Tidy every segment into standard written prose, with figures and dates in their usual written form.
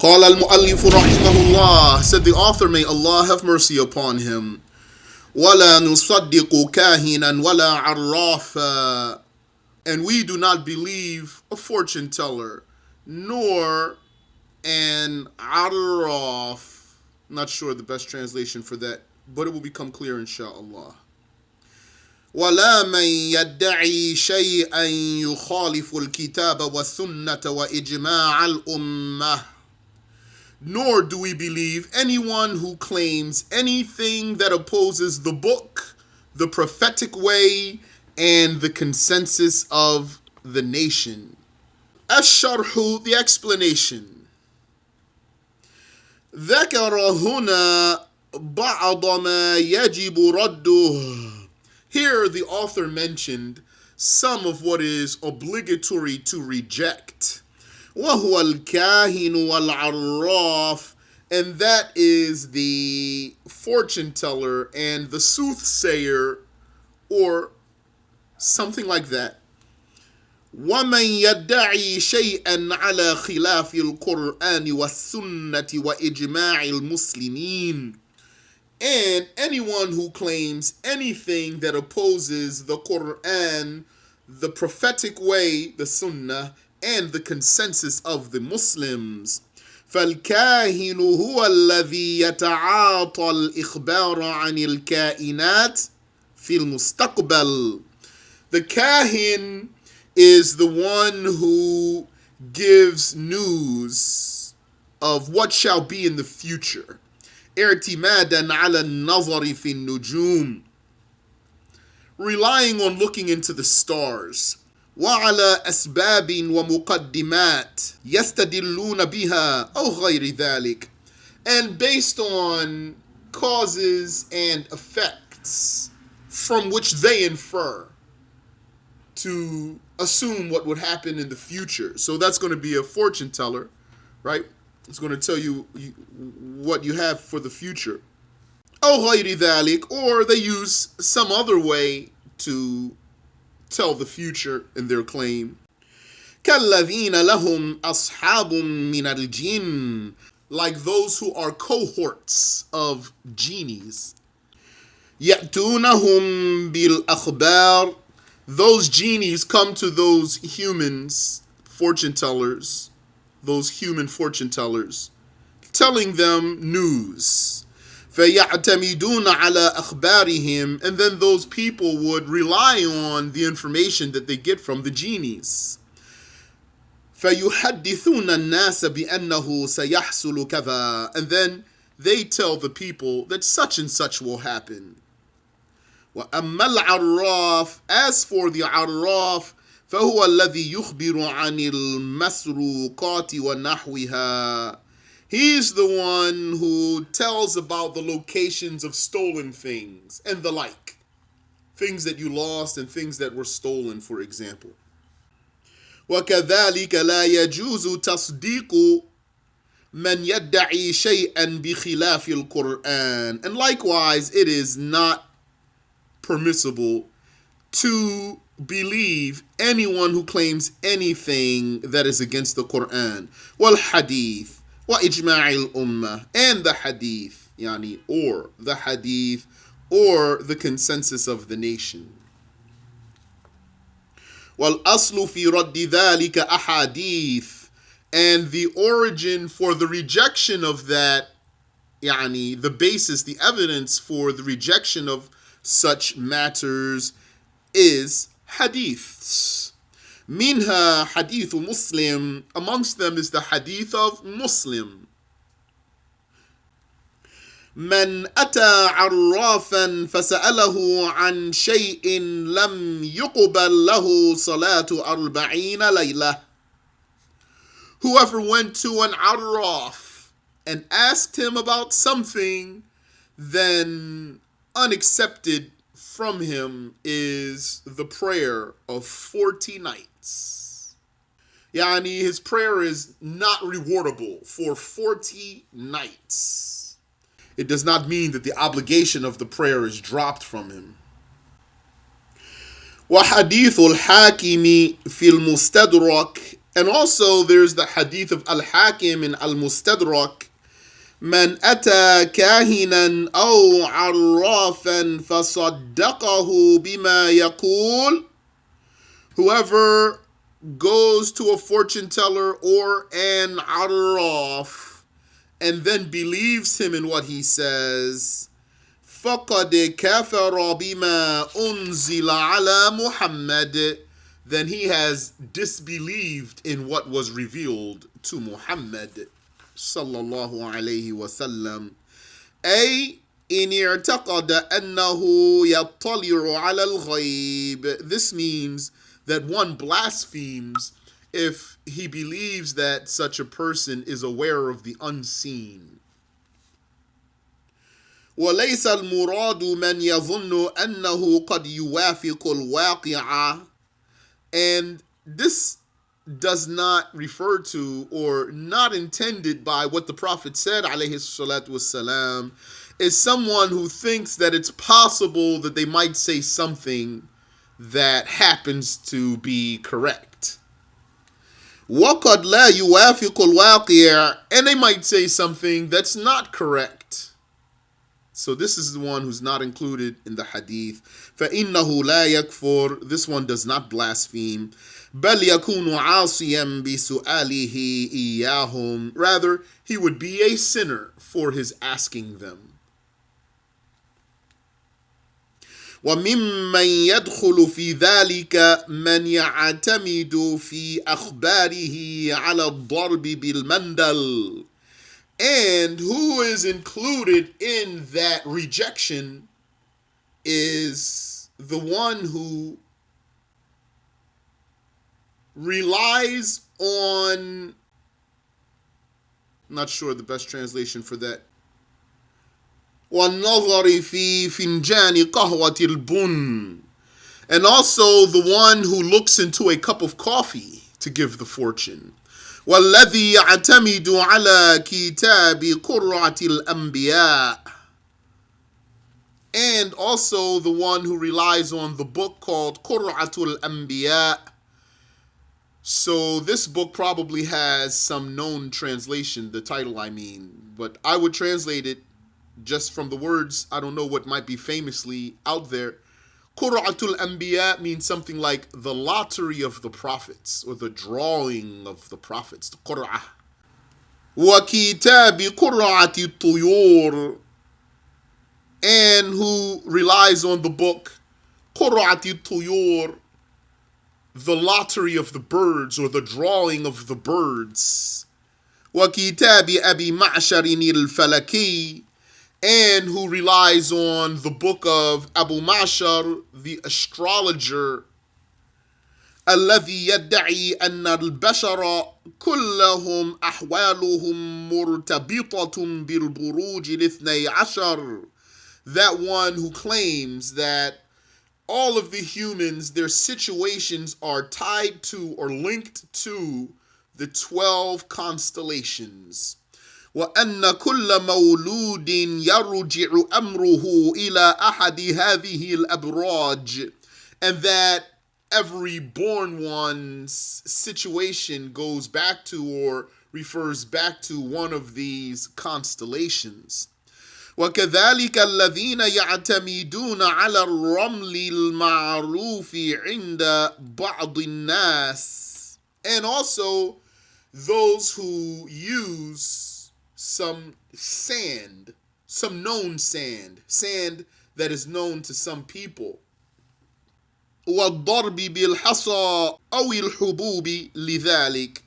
قال المؤلف رحمه الله, said the author, may Allah have mercy upon him, ولا نصدق كاهنا ولا عرافا, and we do not believe a fortune teller nor an arraf. Not sure the best translation for that, but it will become clear inshallah. ولا من يدعي شيئا يخالف الكتاب والسنة وإجماع الأمة, nor do we believe anyone who claims anything that opposes the book, the prophetic way, and the consensus of the nation. الشرح, the explanation. ذكر هنا بعض ما يجب رده. Here the author mentioned some of what is obligatory to reject. وهو الكاهن والعراف, and that is the fortune teller and the soothsayer, or something like that. ومن يدعي شيئا على خلاف القرآن والسنة وإجماع المسلمين, and anyone who claims anything that opposes the Quran, the prophetic way, the Sunnah, and the consensus of the Muslims. فالكاهن هو الذي يتعاطى الإخبار عن الكائنات في المستقبل. The kahin is the one who gives news of what shall be in the future. اعتمادا على النظر في النجوم, relying on looking into the stars. وعلى أسباب ومقدمات يستدلون بها أو غير ذلك, and based on causes and effects from which they infer to assume what would happen in the future. So that's going to be a fortune teller, right? It's going to tell you what you have for the future. أو غير ذلك, or they use some other way to tell the future in their claim. كالذين لهم أصحاب من الجن, like those who are cohorts of genies. يأتونهم بالأخبار, those genies come to those humans, fortune tellers, those human fortune tellers, telling them news. فَيَعْتَمِدُونَ عَلَى أَخْبَارِهِمْ, and then those people would rely on the information that they get from the genies. فَيُحَدِّثُونَ النَّاسَ بِأَنَّهُ سَيَحْصُلُ كَذَا, and then they tell the people that such and such will happen. وَأَمَّا الْعَرَّافِ, as for the عَرَّافِ, فهو الذي يخبر عن المسروقات ونحوها. He's the one who tells about the locations of stolen things and the like. Things that you lost and things that were stolen, for example. وكذلك لا يجوز تصديق من يدعي شيئا بخلاف القرآن. And likewise, it is not permissible to believe anyone who claims anything that is against the Quran, والحديث وإجماع الأمة, and the hadith, or the hadith, or the consensus of the nation. والأصل في رد ذلك أحاديث, and the origin for the rejection of that, the basis, the evidence for the rejection of such matters is hadiths. Minha hadith Muslim, amongst them is the hadith of Muslim. من أتى عرافا فسأله عن شيء لم يقبل له صلاة 40 ليلة. Whoever went to an arraf and asked him about something, then unaccepted from him is the prayer of 40 nights. His prayer is not rewardable for 40 nights. It does not mean that the obligation of the prayer is dropped from him. وحديث الحاكم في المستدرك And also there's the hadith of Al-Hakim in Al-Mustadrak, من أتى كاهنا أو عرافا فصدقه بما يقول, whoever goes to a fortune teller or an arraf and then believes him in what he says, فَقَدْ كَفَرَ بِمَا أُنزِلَ عَلَى مُحَمَّدٍ, then he has disbelieved in what was revealed to Muhammad sallallahu alayhi wasallam. أي إن اعتقد أنه يطلع على الغيب. This means that one blasphemes if he believes that such a person is aware of the unseen. وليس المراد من يظن أنه قد يوافق الواقع. And this does not refer to, or not intended by, what the Prophet said, alayhi salatu wassalam, is someone who thinks that it's possible that they might say something that happens to be correct. وَقَدْ لَا يُوَافِقُ الْوَاقِعَ, and they might say something that's not correct. So this is the one who's not included in the hadith. فَإِنَّهُ لَا يَكْفُرُ, this one does not blaspheme. بَلْ يَكُونُ عَاصِيًا بِسُؤَالِهِ إِيَّاهُمْ, rather, he would be a sinner for his asking them. وَمِمَّنْ يَدْخُلُ فِي ذَلِكَ مَنْ يَعْتَمِدُ فِي أَخْبَارِهِ عَلَى الضَّرْبِ بِالْمَنْدَلِ, and who is included in that rejection is the one who relies on, not sure the best translation for that, وَالنَّظَرِ فِي فِنْجَانِ قَهْوَةِ الْبُنْ, and also the one who looks into a cup of coffee to give the fortune. وَالَّذِي يَعْتَمِدُ عَلَى كِتَابِ قُرَّةِ الْأَنْبِيَاءِ, and also the one who relies on the book called Qur'atul Anbiya. So this book probably has some known translation, the title I mean, but I would translate it just from the words. I don't know what might be famously out there. Qur'atul Anbiya means something like the lottery of the prophets, or the drawing of the prophets, the Qur'ah. Wa kitabi Qur'ati Tuyur, and who relies on the book Qur'ati Tuyur, the lottery of the birds, or the drawing of the birds. Wa kitabi Abi Ma'sharin al-Falaki, and who relies on the book of Abu Ma'shar, the astrologer, الذي يدعي أن البشر كلهم أحوالهم مرتبطة بالبروج الاثني عشر, that one who claims that all of the humans, their situations are tied to or linked to the 12 constellations. وَأَنَّ كُلَّ مَوْلُودٍ يَرْجِعُ أَمْرُهُ إِلَى أَحَدِ هَذِهِ الْأَبْرَاجِ, and that every born one's situation goes back to or refers back to one of these constellations. وَكَذَلِكَ الَّذِينَ يَعْتَمِدُونَ عَلَى الرَّمْلِ الْمَعْرُوفِ عِنْدَ بَعْضِ النَّاسِ, and also those who use some sand, some known sand that is known to some people. وَالضَّرْبِ بِالْحَصَى أَوِ الْحُبُوبِ لِذَلِكَ,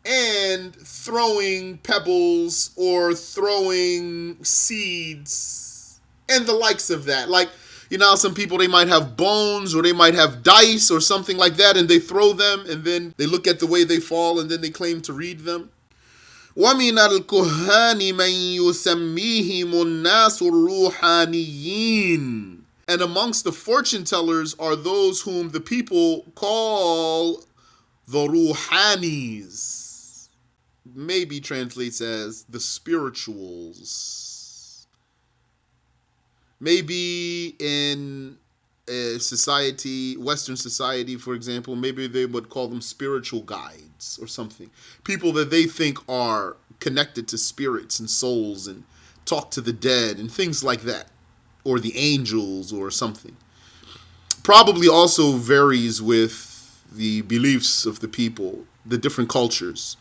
and throwing pebbles or throwing seeds and the likes of that. Like, you know, some people, they might have bones or they might have dice or something like that, and they throw them and then they look at the way they fall and then they claim to read them. وَمِنَ الْكُهَّانِ مَنْ يُسَمِّيهِمُ النَّاسُ الرُّوحَانِيِّينَ, and amongst the fortune tellers are those whom the people call the ruhanis. Maybe translates as the spirituals. Maybe in society, Western society, for example, maybe they would call them spiritual guides or something. People that they think are connected to spirits and souls and talk to the dead and things like that, or the angels or something. Probably also varies with the beliefs of the people, the different cultures.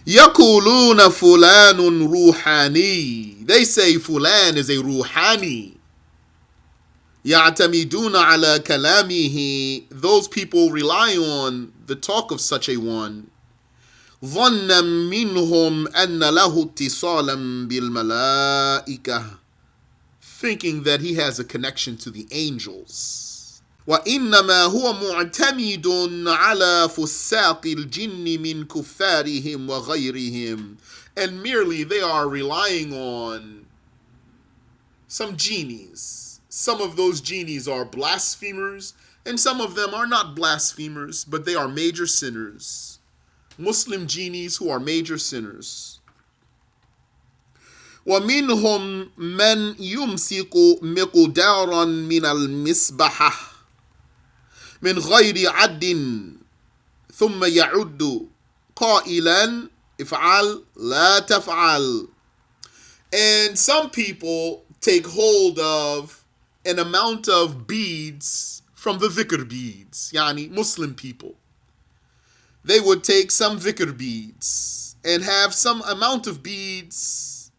يَقُولُونَ فُلَانٌ رُوحَانِي. They say Fulan is a ruhani. يَعْتَمِدُونَ عَلَى كَلَامِهِ. Those people rely on the talk of such a one. ظَنًّا مِّنْهُمْ أَنَّ لَهُ اتصالا بِالْمَلَائِكَةِ. Thinking that he has a connection to the angels. وَإِنَّمَا هُوَ مُعْتَمِدٌ عَلَى فُسَّاقِ الْجِنِّ مِنْ كُفَّارِهِمْ وَغَيْرِهِمْ. And merely they are relying on some genies. Some of those genies are blasphemers, and some of them are not blasphemers, but they are major sinners. Muslim genies who are major sinners. وَمِنْهُمْ مَنْ يُمْسِكُ مِقْدَارًا مِنَ الْمِصْبَاحِ من غير عد ثم يعد قائلا افعل لا تفعل. And some people take hold of an amount of beads from the dhikr beads, yani Muslim people. They would take some dhikr beads and have some amount of beads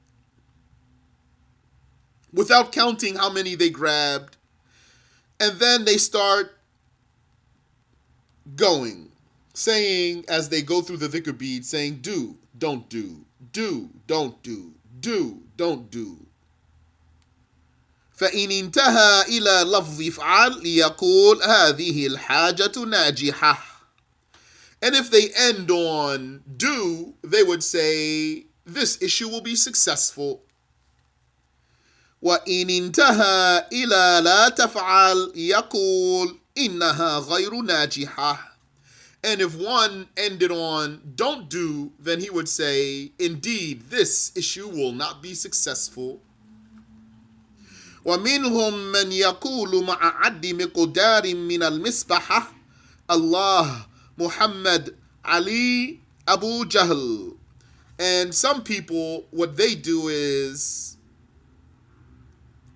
without counting how many they grabbed, and then they start going, saying as they go through the dhikr bead, saying do, don't do, don't do, don't do. فإن انتهى إلى لفظ افعل يقول هذه الحاجة ناجحة. And if they end on do, they would say this issue will be successful. وإن انتهى إلى لا تفعل يقول إنها غير ناجحة. And if one ended on don't do, then he would say, indeed, this issue will not be successful. ومنهم من يقول مع عد مقدار من المسبحة الله محمد علي Abu Jahl. And some people, what they do is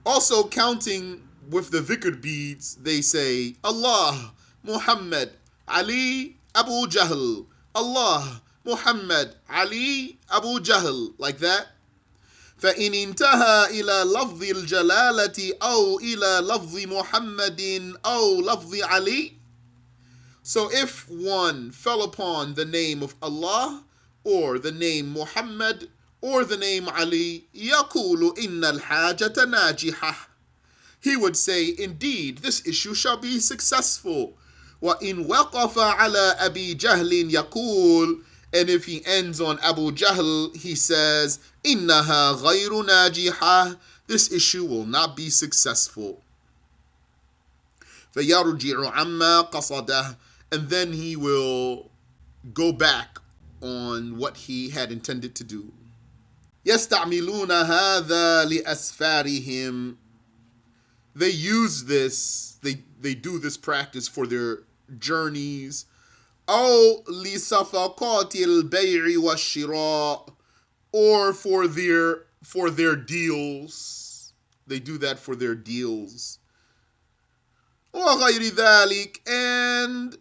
also counting with the dhikr beads, they say Allah, Muhammad, Ali, Abu Jahl, Allah, Muhammad, Ali, Abu Jahl, like that. فإن انتهى إلى لفظ الجلالة أو إلى لفظ محمد أو لفظ علي. So if one fell upon the name of Allah, or the name Muhammad, or the name Ali, يقول إن الحاجة ناجحة. He would say, indeed, this issue shall be successful. وَإِنْ وَقَفَ عَلَى أَبِي جَهْلٍ يَقُولُ. And if he ends on Abu Jahl, he says, إِنَّهَا غَيْرُ نَاجِحَةٍ. This issue will not be successful. فَيَرْجِعُ عَمَّا قَصَدَهُ. And then he will go back on what he had intended to do. يَسْتَعْمِلُونَ هَذَا لِأَسْفَارِهِمْ. They use this, they do this practice for their journeys. أو لصفقات البيع والشراء. Or for their deals. They do that for their deals. وغير ذلك. And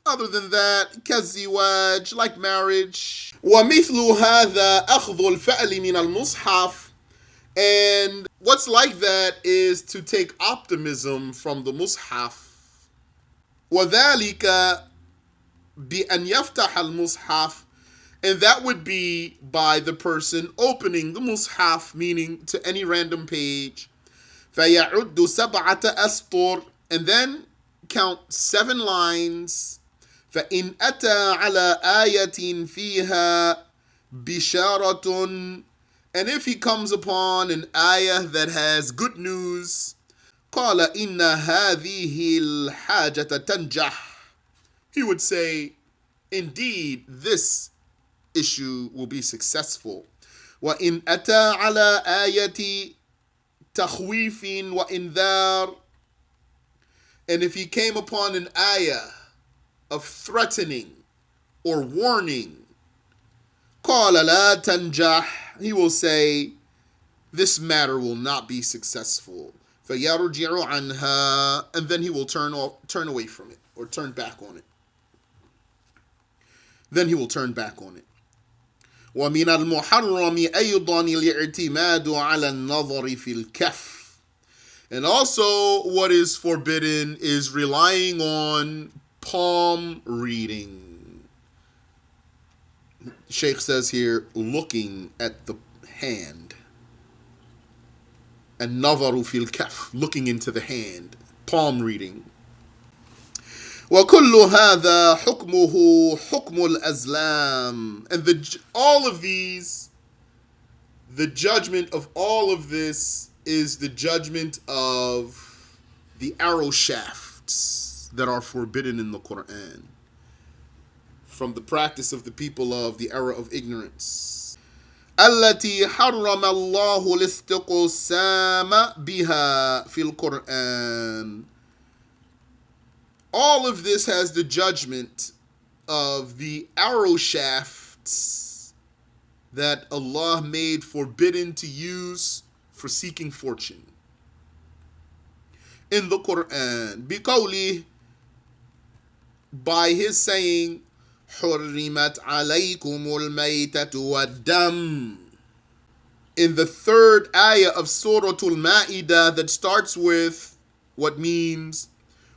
other than that, كالزواج, like marriage. ومثل هذا أخذ الفعل من المصحف. And what's like that is to take optimism from the mushaf. وذلك بأن يفتح المصحف. And that would be by the person opening the mushaf, meaning to any random page. فيعد سبعة أسطر. And then count 7 lines. فإن أتى على آية فيها بشارة. And if he comes upon an ayah that has good news, قال إن هذه الحاجة تنجح. He would say, indeed, this issue will be successful. وإن أتى على آية تخويف وإنذار. And if he came upon an ayah of threatening or warning, قَالَ لَا تَنْجَحْ, he will say, this matter will not be successful. فَيَرْجِعُ عَنْهَا, and then he will turn away from it, or turn back on it. Then he will turn back on it. وَمِنَ الْمُحَرَّمِ أَيْضًا الْاِعْتِمَادُ عَلَى النَّظَرِ فِي الْكَفِّ. And also what is forbidden is relying on palm reading. Sheikh says here, looking at the hand. And نَظَرُ فِي الْكَفِّ, looking into the hand. Palm reading. وَكُلُّ هَذَا حُكْمُهُ حُكْمُ الْأَزْلَامِ. And all of these, the judgment of all of this is the judgment of the arrow shafts that are forbidden in the Quran from the practice of the people of the era of ignorance. التي حرم الله الاستقسام بها في القرآن. All of this has the judgment of the arrow shafts that Allah made forbidden to use for seeking fortune in the Quran. بِقَوْلِهِ, by his saying, حُرِّمَتْ عَلَيْكُمُ الْمَيْتَةُ وَالدَّمُ. In the third ayah of Surah Al-Ma'idah that starts with what means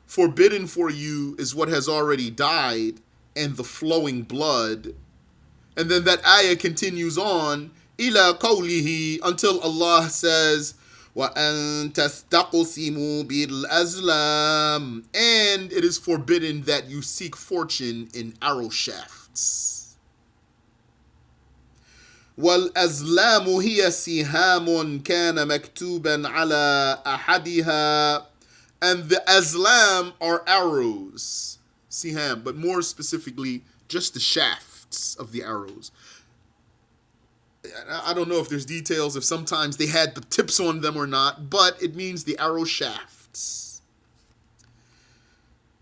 forbidden for you is what has already died and the flowing blood. And then that ayah continues on, إِلَى قَوْلِهِ, until Allah says, وَأَن تَسْتَقْسِمُوا بِالْأَزْلَامِ. And it is forbidden that you seek fortune in arrow shafts. وَالْأَزْلَامُ هِيَ سِهَامٌ كَانَ مَكْتُوبًا عَلَى أَحَدِهَا. And the azlam are arrows, siham, but more specifically, just the shafts of the arrows. I don't know if there's details, if sometimes they had the tips on them or not, but it means the arrow shafts.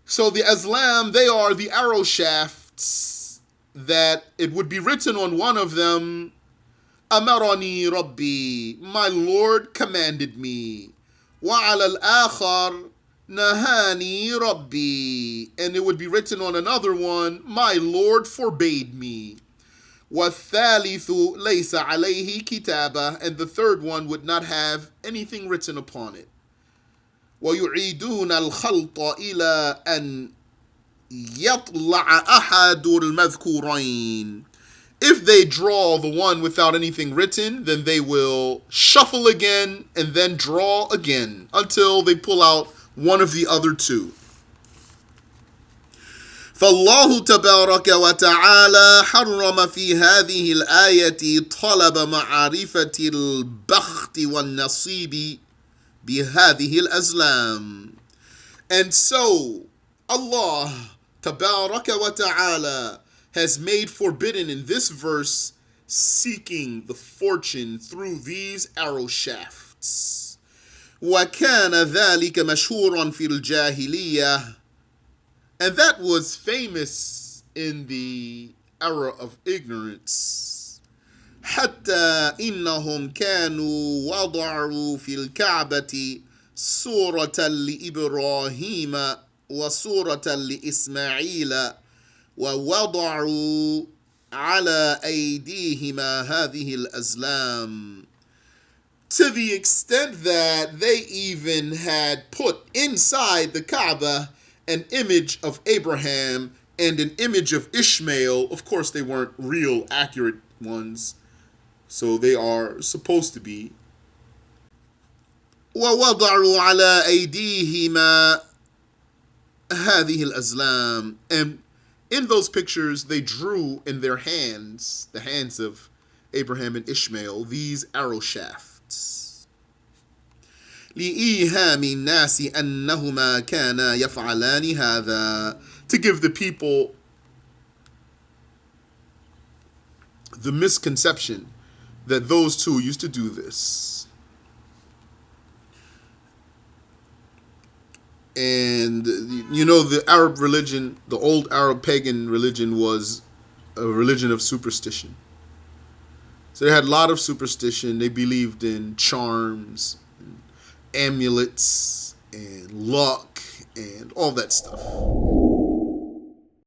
So the azlam, they are the arrow shafts that it would be written on one of them, Amarani Rabbi, my Lord commanded me. وَعَلَى الْآخَرِ نَهَانِي رَبِّي. And it would be written on another one, my Lord forbade me. وَالثَّالِثُ لَيْسَ عَلَيْهِ كِتَابَةٌ. And the third one would not have anything written upon it. وَيُعِيدُونَ الْخَلْطَ إِلَىٰ أَنْ يَطْلَعَ أَحَدُ الْمَذْكُورَيْنِ. If they draw the one without anything written, then they will shuffle again and then draw again until they pull out one of the other two. فالله تبارك وتعالى حرم في هذه الآية طلب معرفة البخت والنصيب بهذه الأزلام. And so Allah تبارك وتعالى has made forbidden in this verse seeking the fortune through these arrow shafts. وَكَانَ ذَلِكَ مَشْهُورًا فِي الْجَاهِلِيَّةِ. And that was famous in the era of ignorance. حَتَّى إِنَّهُمْ كَانُوا وَضَعُوا فِي الْكَعْبَةِ سُورَةً لِإِبْرَاهِيمَ وَسُورَةً لِإِسْمَاعِيلَ وَوَضَعُوا عَلَى أَيْدِيهِمَا هَذِهِ الْأَزْلَامِ. To the extent that they even had put inside the Kaaba an image of Abraham and an image of Ishmael. Of course, they weren't real, accurate ones, so they are supposed to be. وَوَضَعُوا عَلَى أَيْدِيهِمَا هَذِهِ الْأَزْلَامِ. And in those pictures, they drew in their hands, the hands of Abraham and Ishmael, these arrow shafts. لِإِيهَامِ النَّاسِ أَنَّهُمَا كَانَا يَفْعَلَانِ هَذَا. To give the people the misconception that those two used to do this. And you know, the Arab religion, the old Arab pagan religion, was a religion of superstition. So they had a lot of superstition. They believed in charms, and amulets, and luck, and all that stuff.